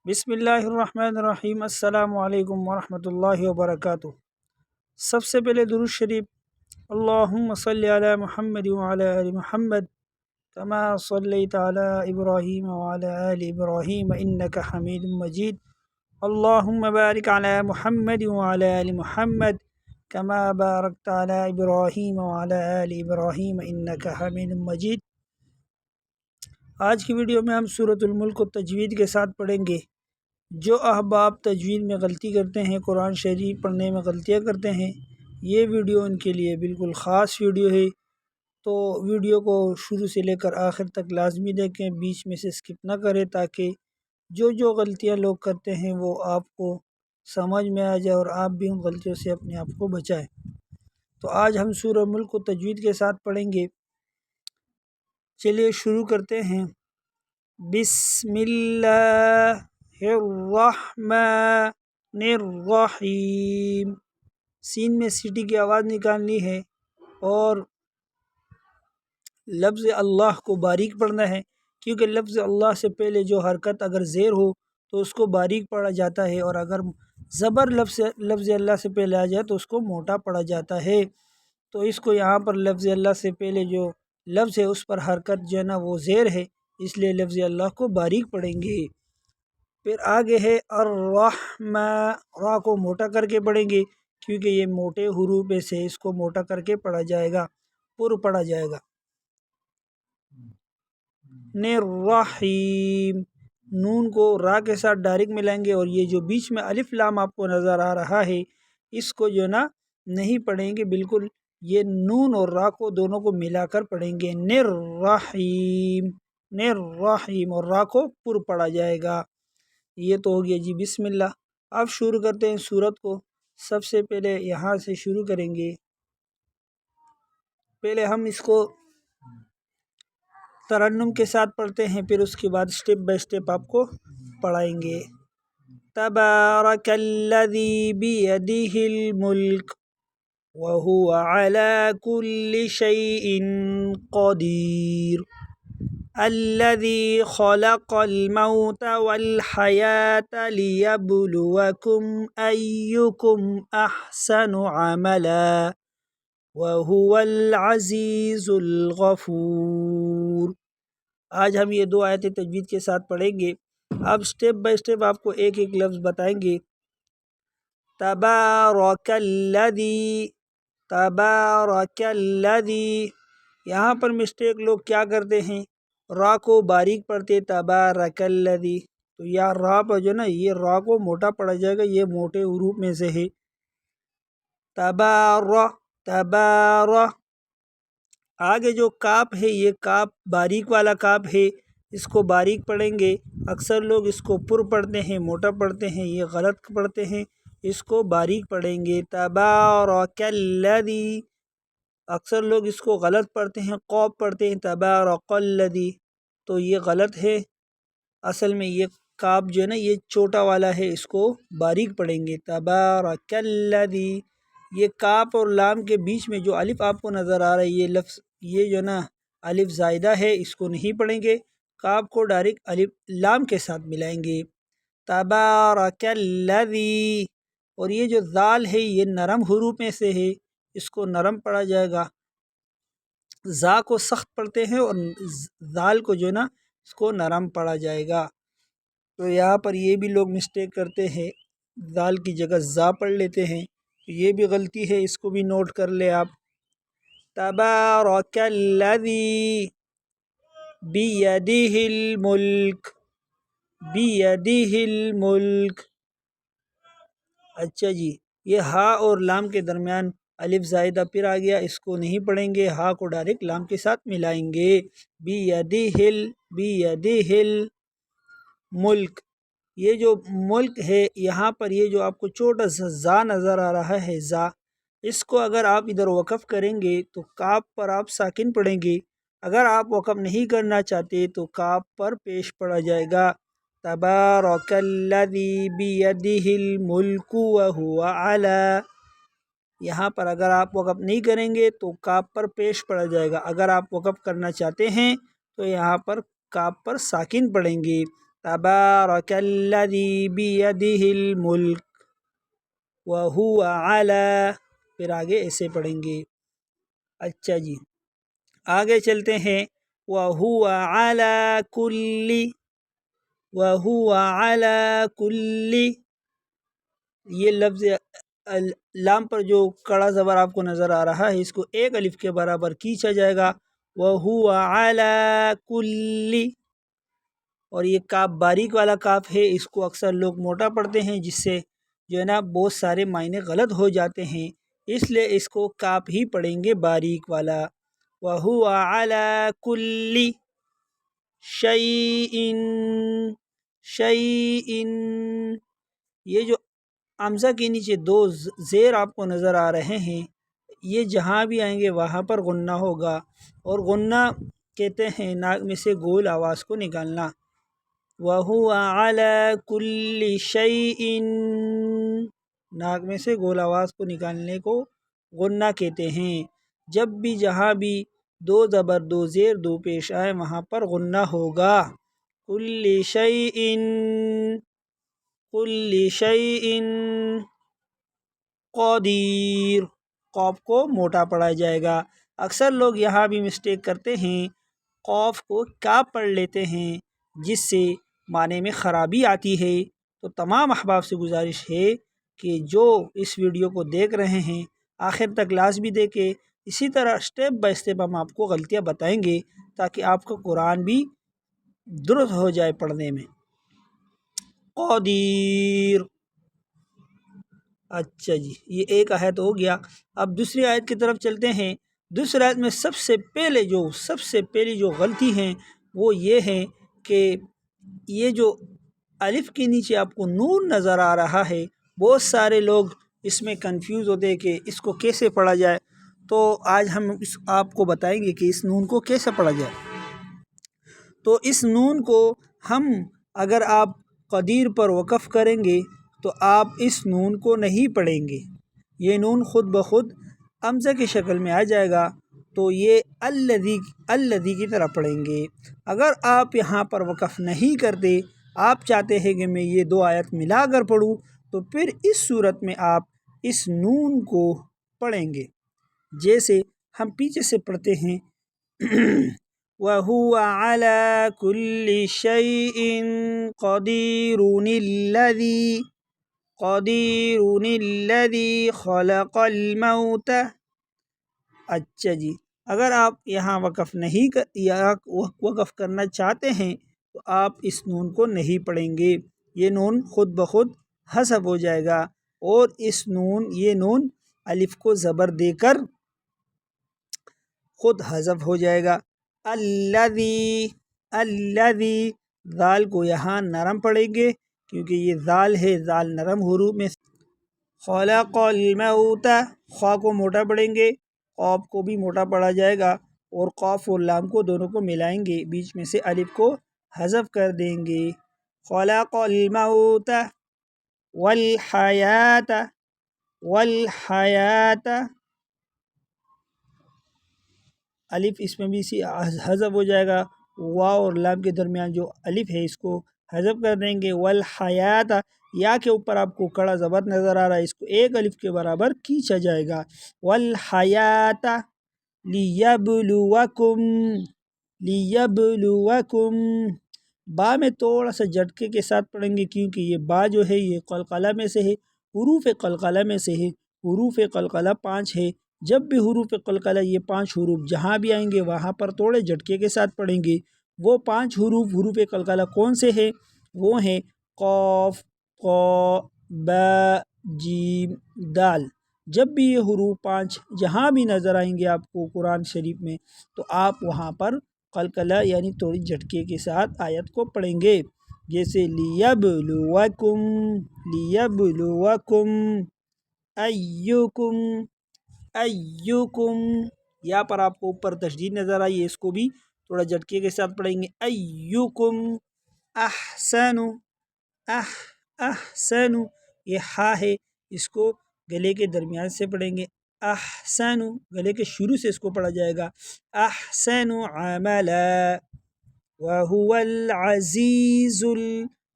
بسم اللہ الرحمن الرحیم۔ السلام علیکم ورحمۃ اللہ وبرکاتہ۔ سب سے پہلے درود شریف، اللہم صلی علی محمد وعلی آل محمد کما صلیت علی ابراہیم وعلی آل ابراہیم انک حمید مجید، اللہم بارک علی محمد وعلی آل محمد کما بارکت علی ابراہیم وعلی آل ابراہیم انک حمید مجید۔ آج کی ویڈیو میں ہم سورۃ الملک کو تجوید کے ساتھ پڑھیں گے۔ جو احباب تجوید میں غلطی کرتے ہیں، قرآن شریف پڑھنے میں غلطیاں کرتے ہیں، یہ ویڈیو ان کے لیے بالکل خاص ویڈیو ہے، تو ویڈیو کو شروع سے لے کر آخر تک لازمی دیکھیں، بیچ میں سے سکپ نہ کریں، تاکہ جو غلطیاں لوگ کرتے ہیں وہ آپ کو سمجھ میں آ جائے اور آپ بھی ان غلطیوں سے اپنے آپ کو بچائیں۔ تو آج ہم سورۃ الملک کو تجوید کے ساتھ پڑھیں گے۔ چلیے شروع کرتے ہیں۔ بسم اللہ الرحمن الرحیم۔ سین میں سیٹی کی آواز نکالنی ہے اور لفظ اللہ کو باریک پڑھنا ہے، کیونکہ لفظ اللہ سے پہلے جو حرکت اگر زیر ہو تو اس کو باریک پڑھا جاتا ہے، اور اگر زبر لفظ اللہ سے پہلے آ جائے تو اس کو موٹا پڑھا جاتا ہے۔ تو اس کو یہاں پر لفظ اللہ سے پہلے جو لفظ ہے اس پر حرکت جو ہے نا وہ زیر ہے، اس لیے لفظ اللہ کو باریک پڑھیں گے۔ پھر آگے ہے الرحمن، را کو موٹا کر کے پڑھیں گے، کیونکہ یہ موٹے حروف سے اس کو موٹا کر کے پڑھا جائے گا، پر پڑھا جائے گا۔ الرحیم، نون کو را کے ساتھ ڈائریکٹ ملائیں گے، اور یہ جو بیچ میں الف لام آپ کو نظر آ رہا ہے اس کو جو نا نہیں پڑھیں گے، بالکل یہ نون اور را کو دونوں کو ملا کر پڑھیں گے۔ الرحیم، الرحیم، اور را کو پر پڑھا جائے گا۔ یہ تو ہو گیا جی بسم اللہ۔ اب شروع کرتے ہیں سورت کو۔ سب سے پہلے یہاں سے شروع کریں گے۔ پہلے ہم اس کو ترنم کے ساتھ پڑھتے ہیں، پھر اس کے بعد سٹیپ بائی سٹیپ آپ کو پڑھائیں گے۔ تبارک الذی بیدہ الملک وہو علی کل شیء قدیر، الذی خلق الموت والحیاة لیبلوکم ایکم احسن عملا وہو العزیز الغفور۔ آج ہم یہ دو آیتیں تجوید کے ساتھ پڑھیں گے۔ اب سٹیپ بائی سٹیپ آپ کو ایک ایک لفظ بتائیں گے۔ تبارک الذی، تبارک الذی، یہاں پر مسٹیک لوگ کیا کرتے ہیں، را کو باریک پڑھتے تبارک الذی، تو یا را پر جو نا یہ را کو موٹا پڑھا جائے گا، یہ موٹے حروف میں سے ہے۔ تبار، آگے جو کاف ہے یہ کاف باریک والا کاف ہے، اس کو باریک پڑھیں گے۔ اکثر لوگ اس کو پر پڑھتے ہیں، موٹا پڑھتے ہیں، یہ غلط پڑھتے ہیں، اس کو باریک پڑھیں گے۔ تبارک الذی، اکثر لوگ اس کو غلط پڑھتے ہیں، قوف پڑھتے ہیں تبارک الذی، تو یہ غلط ہے۔ اصل میں یہ کاف جو ہے نا یہ چھوٹا والا ہے، اس کو باریک پڑھیں گے۔ تبارک الذی، یہ کاف اور لام کے بیچ میں جو الف آپ کو نظر آ رہا ہے یہ لفظ، یہ جو نا الف زائدہ ہے، اس کو نہیں پڑھیں گے، کاف کو ڈائریکٹ الف لام کے ساتھ ملائیں گے۔ تبارک الذی، اور یہ جو ذال ہے یہ نرم حروف میں سے ہے، اس کو نرم پڑھا جائے گا۔ زا کو سخت پڑھتے ہیں اور ذال کو جو ہے نا اس کو نرم پڑھا جائے گا۔ تو یہاں پر یہ بھی لوگ مسٹیک کرتے ہیں، ذال کی جگہ زا پڑھ لیتے ہیں، یہ بھی غلطی ہے، اس کو بھی نوٹ کر لیں آپ۔ تبارک الذی بیدہ الملک، بیدہ الملک، اچھا جی، یہ ہا اور لام کے درمیان الف زائدہ پھر آ گیا، اس کو نہیں پڑھیں گے، ہا کو ڈائریکٹ لام کے ساتھ ملائیں گے۔ بیدہ الملک، یہ جو ملک ہے یہاں پر یہ جو آپ کو چھوٹا سا زا نظر آ رہا ہے، زا، اس کو اگر آپ ادھر وقف کریں گے تو کاف پر آپ ساکن پڑھیں گے، اگر آپ وقف نہیں کرنا چاہتے تو کاف پر پیش پڑھا جائے گا۔ تبارک الذی بیدہ الملک وہو علی، یہاں پر اگر آپ وقف نہیں کریں گے تو کاف پر پیش پڑھا جائے گا، اگر آپ وقف کرنا چاہتے ہیں تو یہاں پر کاف پر ساکن پڑھیں گے۔ تبارک الذی بیدہ الملک وہو علی، پھر آگے ایسے پڑھیں گے۔ اچھا جی، آگے چلتے ہیں۔ وہو علی کل، وہو علی کل، یہ لفظ لام پر جو کڑا زبر آپ کو نظر آ رہا ہے، اس کو ایک الف کے برابر کھینچا جائے گا، وہو علی کل۔ اور یہ کاف باریک والا کاف ہے، اس کو اکثر لوگ موٹا پڑھتے ہیں، جس سے جو ہے نا بہت سارے معنی غلط ہو جاتے ہیں، اس لیے اس کو کاف ہی پڑھیں گے باریک والا۔ وہو علی کل شیء، شیء، یہ جو حمزہ کے نیچے دو زیر آپ کو نظر آ رہے ہیں، یہ جہاں بھی آئیں گے وہاں پر غنہ ہوگا، اور غنہ کہتے ہیں ناک میں سے گول آواز کو نکالنا۔ وَهُوَ عَلَى كُلِّ شَيْءٍ، ناک میں سے گول آواز کو نکالنے کو غنہ کہتے ہیں۔ جب بھی جہاں بھی دو زبر دو زیر دو پیش آئے وہاں پر غنہ ہوگا۔ كُلِّ شَيْءٍ، كُلِّ شَيْءٍ قدیر، قاف کو موٹا پڑھا جائے گا۔ اکثر لوگ یہاں بھی مسٹیک کرتے ہیں، قاف کو کاف پڑھ لیتے ہیں، جس سے معنی میں خرابی آتی ہے۔ تو تمام احباب سے گزارش ہے کہ جو اس ویڈیو کو دیکھ رہے ہیں آخر تک لازمی دیکھیں، اسی طرح اسٹیپ بائی اسٹیپ ہم آپ کو غلطیاں بتائیں گے تاکہ آپ کا قرآن بھی درست ہو جائے پڑھنے میں۔ قدیر، اچھا جی، یہ ایک آیت ہو گیا۔ اب دوسری آیت کی طرف چلتے ہیں۔ دوسری آیت میں سب سے پہلی جو غلطی ہے وہ یہ ہے کہ یہ جو الف کے نیچے آپ کو نون نظر آ رہا ہے، بہت سارے لوگ اس میں کنفیوز ہوتے ہیں کہ اس کو کیسے پڑھا جائے، تو آج ہم آپ کو بتائیں گے کہ اس نون کو کیسے پڑھا جائے۔ تو اس نون کو ہم اگر آپ قدیر پر وقف کریں گے تو آپ اس نون کو نہیں پڑھیں گے، یہ نون خود بخود حمزہ کی شکل میں آ جائے گا، تو یہ الذی کی طرح پڑھیں گے۔ اگر آپ یہاں پر وقف نہیں کرتے، آپ چاہتے ہیں کہ میں یہ دو آیت ملا کر پڑھوں، تو پھر اس صورت میں آپ اس نون کو پڑھیں گے، جیسے ہم پیچھے سے پڑھتے ہیں۔ وَهُوَ عَلَى كُلِّ شَيْءٍ قَدِيرٌ الَّذِي خَلَقَ الْمَوْتَ۔ اچھا جی، اگر آپ یہاں وقف کرنا چاہتے ہیں تو آپ اس نون کو نہیں پڑھیں گے، یہ نون خود بخود حذف ہو جائے گا، اور یہ نون الف کو زبر دے کر خود حذف ہو جائے گا۔ الذی، ذال کو یہاں نرم پڑھیں گے کیونکہ یہ ذال ہے، ذال نرم حروف میں۔ خلق الموت، خا کو موٹا پڑھیں گے، قاف کو بھی موٹا پڑھا جائے گا، اور قاف اور لام کو دونوں کو ملائیں گے، بیچ میں سے الف کو حذف کر دیں گے۔ خلق الموت والحیات، الف اس میں بھی حذف ہو جائے گا، واو اور لام کے درمیان جو الف ہے اس کو حذف کر دیں گے۔ والحیات، یا کے اوپر آپ کو کڑا زبر نظر آ رہا ہے، اس کو ایک الف کے برابر کھینچا جائے گا۔ والحیات لیبلوکم، با میں تھوڑا سا جھٹکے کے ساتھ پڑھیں گے کیونکہ یہ با جو ہے یہ قلقلہ میں سے ہے، حروف قلقلہ میں سے ہے۔ حروف قلقلہ 5 ہے، جب بھی حروف قلقلہ یہ 5 حروف جہاں بھی آئیں گے وہاں پر تھوڑے جھٹکے کے ساتھ پڑھیں گے۔ وہ 5 حروف قلقلہ کون سے ہیں؟ وہ ہیں قاف، قا، با، جیم، دال۔ جب بھی یہ حروف 5 جہاں بھی نظر آئیں گے آپ کو قرآن شریف میں، تو آپ وہاں پر قلقلہ یعنی تھوڑی جھٹکے کے ساتھ آیت کو پڑھیں گے، جیسے لیبلوکم ایکم، یہاں پر آپ کو اوپر تشدید نظر آئی ہے، اس کو بھی تھوڑا جھٹکے کے ساتھ پڑھیں گے۔ ایکم احسن، یہ ہا ہے، اس کو گلے کے درمیان سے پڑھیں گے۔ احسن، گلے کے شروع سے اس کو پڑھا جائے گا۔ احسن عملا، وَهُوَ الْعَزِيزُ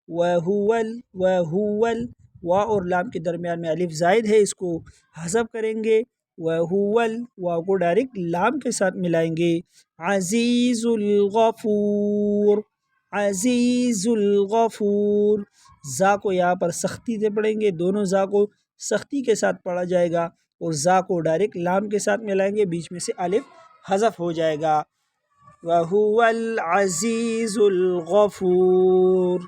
وَهُوَ واو اور لام کے درمیان میں الف زائد ہے، اس کو حذف کریں گے، وَهُوَ واو کو ڈائریکٹ لام کے ساتھ ملائیں گے، عزیز الغفور، عزیز الغفور، زا کو یہاں پر سختی سے پڑھیں گے، دونوں زا کو سختی کے ساتھ پڑھا جائے گا اور زا کو ڈائریکٹ لام کے ساتھ ملائیں گے، بیچ میں سے الف حذف ہو جائے گا، وَهُوَ الْعَزِيزُ الْغَفُورُ۔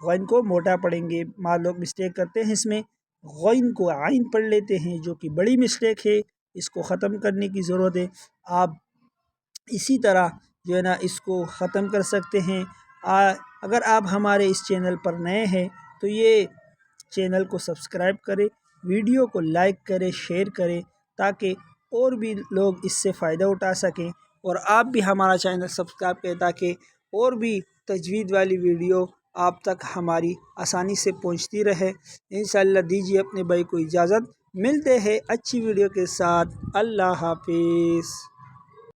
غین کو موٹا پڑھیں گے، ماں لوگ مسٹیک کرتے ہیں، اس میں غین کو عین پڑھ لیتے ہیں جو کہ بڑی مسٹیک ہے، اس کو ختم کرنے کی ضرورت ہے۔ آپ اسی طرح جو ہے نا اس کو ختم کر سکتے ہیں۔ اگر آپ ہمارے اس چینل پر نئے ہیں تو یہ چینل کو سبسکرائب کریں، ویڈیو کو لائک کریں، شیئر کریں، تاکہ اور بھی لوگ اس سے فائدہ اٹھا سکیں، اور آپ بھی ہمارا چینل سبسکرائب کریں تاکہ اور بھی تجوید والی ویڈیو آپ تک ہماری آسانی سے پہنچتی رہے۔ انشاءاللہ دیجیے اپنے بھائی کو اجازت، ملتے ہیں اچھی ویڈیو کے ساتھ، اللہ حافظ۔